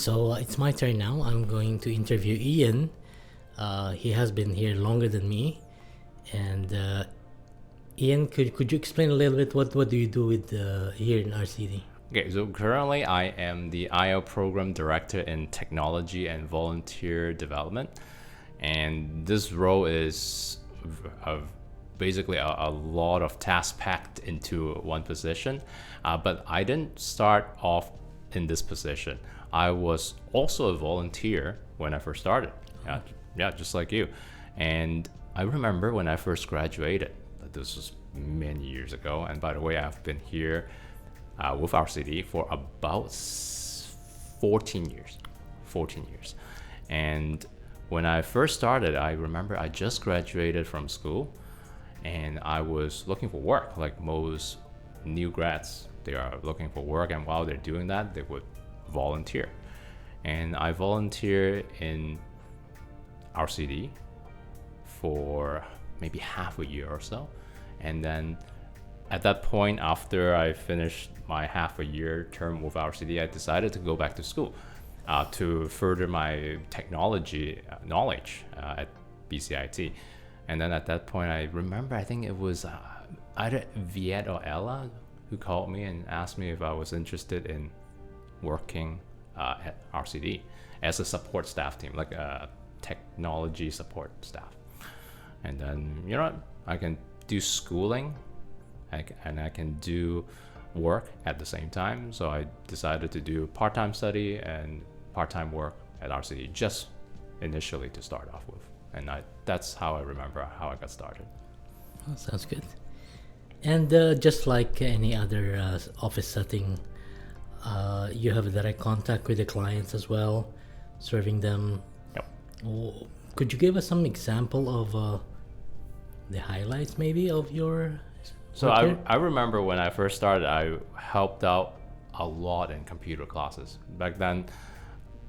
So it's my turn now. I'm going to interview Ian. He has been here longer than me. And Ian, could you explain a little bit what do you do with here in RCD? Okay, so currently I am the IO Program Director in Technology and Volunteer Development. And this role is basically a lot of tasks packed into one position. But I didn't start off in this position. I was also a volunteer when I first started. Yeah, just like you. And I remember when I first graduated, this was many years ago. And by the way, I've been here with RCD for about 14 years. And when I first started, I remember I just graduated from school and I was looking for work. Like most new grads, they are looking for work, and while they're doing that, they would volunteer. And I volunteered in RCD for maybe half a year or so. And then at that point, after I finished my half a year term with RCD, I decided to go back to school to further my technology knowledge at BCIT. And then at that point, I remember, I think it was either Viet or Ella who called me and asked me if I was interested in working at RCD as a support staff team, like a technology support staff. And then, I can do schooling and I can do work at the same time. So I decided to do part-time study and part-time work at RCD just initially to start off with. And that's how I remember how I got started. Oh, sounds good. And just like any other office setting, you have a direct contact with the clients as well, serving them. Yep. Oh, could you give us some example of the highlights maybe of your So I remember when I first started, I helped out a lot in computer classes. Back then,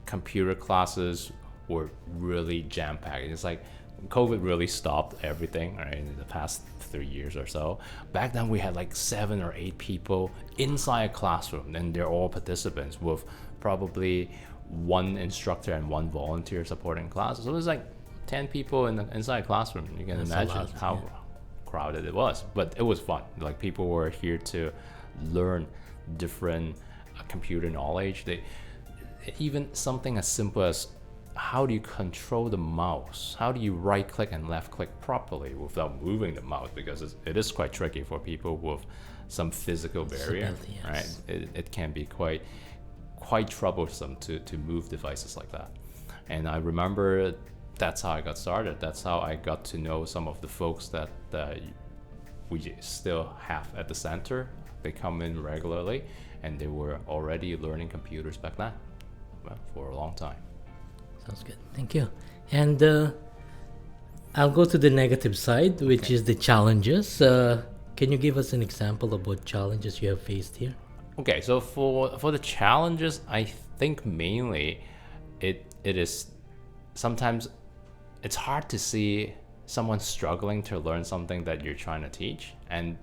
computer classes were really jam-packed. It's like COVID really stopped everything, right, in the past 3 years or so. Back then, we had like 7 or 8 people inside a classroom, and they're all participants with probably one instructor and one volunteer supporting classes. So it was like 10 people inside a classroom. You can imagine how crowded it was, but it was fun. Like, people were here to learn different computer knowledge. Even something as simple as how do you control the mouse? How do you right click and left click properly without moving the mouse? Because it is quite tricky for people with some physical barrier, yes. Right? It can be quite troublesome to move devices like that. And I remember that's how I got started. That's how I got to know some of the folks that we still have at the center. They come in regularly, and they were already learning computers back then for a long time. Sounds good. Thank you. And I'll go to the negative side, which is the challenges. Can you give us an example of what challenges you have faced here? Okay, so for the challenges, I think mainly it is sometimes it's hard to see someone struggling to learn something that you're trying to teach, and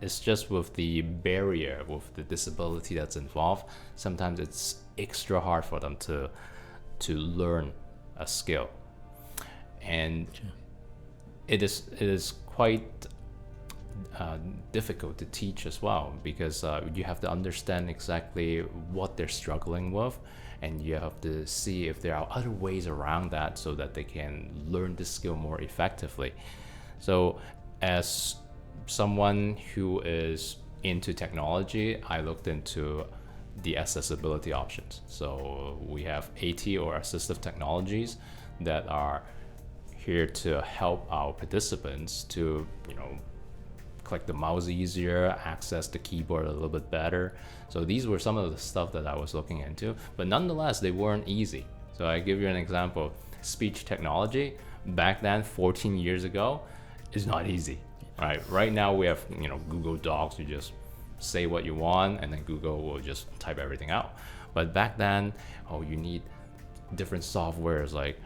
it's just with the barrier, with the disability that's involved. Sometimes it's extra hard for them to learn a skill, and it is quite difficult to teach as well, because you have to understand exactly what they're struggling with, and you have to see if there are other ways around that so that they can learn the skill more effectively. So as someone who is into technology, I looked into the accessibility options. So we have AT, or assistive technologies, that are here to help our participants to, click the mouse easier, access the keyboard a little bit better. So these were some of the stuff that I was looking into, but nonetheless, they weren't easy. So I give you an example. Speech technology, back then, 14 years ago, is not easy, right? Right now we have, Google Docs. You just say what you want, and then Google will just type everything out. But back then, you need different softwares like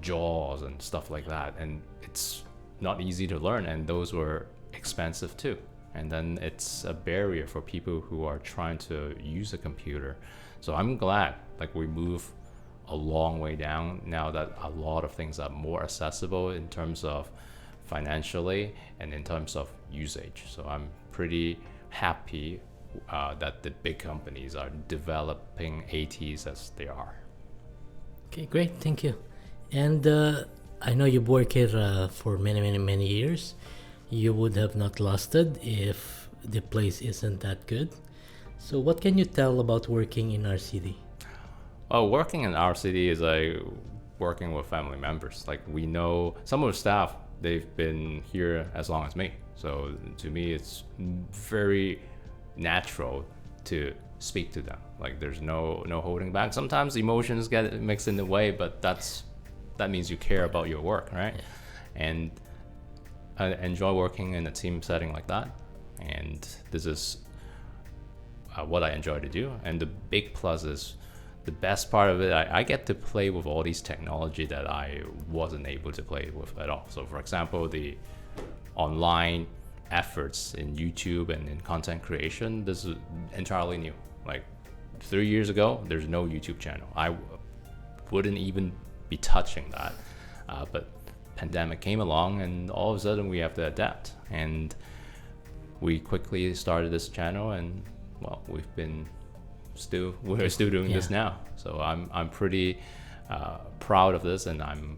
JAWS and stuff like that, and it's not easy to learn, and those were expensive too. and then it's a barrier for people who are trying to use a computer. So I'm glad like we move a long way down now that a lot of things are more accessible in terms of financially and in terms of usage. So I'm pretty happy that the big companies are developing ATs as they are. Okay, great, thank you. And I know you've worked here for many years. You would have not lasted if the place isn't that good. So what can you tell about working in RCD? Oh, working in RCD is like working with family members. Like we know some of the staff, they've been here as long as me. So to me, it's very natural to speak to them. Like there's no holding back. Sometimes emotions get mixed in the way, but that means you care about your work, right? Yeah. And I enjoy working in a team setting like that. And this is what I enjoy to do. And the big plus is the best part of it, I get to play with all these technology that I wasn't able to play with at all. So for example, the online efforts in YouTube and in content creation, this is entirely new. Like 3 years ago, there's no YouTube channel. I wouldn't even be touching that. But pandemic came along and all of a sudden we have to adapt. And we quickly started this channel and well, we're still doing this now. So I'm pretty proud of this, and I'm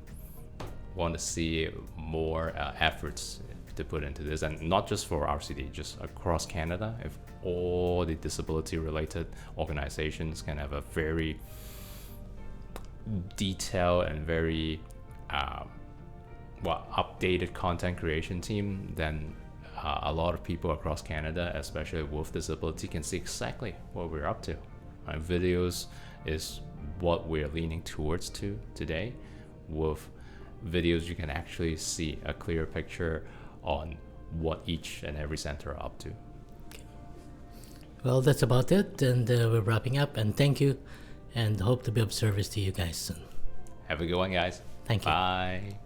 want to see more efforts to put into this, and not just for RCD, just across Canada. If all the disability related organizations can have a very detailed and very updated content creation team, then a lot of people across Canada, especially with disability, can see exactly what we're up to. Videos is what we're leaning towards today. With videos, you can actually see a clear picture on what each and every center are up to. Okay. Well, that's about it, and we're wrapping up. And thank you, and hope to be of service to you guys soon. Have a good one, guys. Thank you. Bye.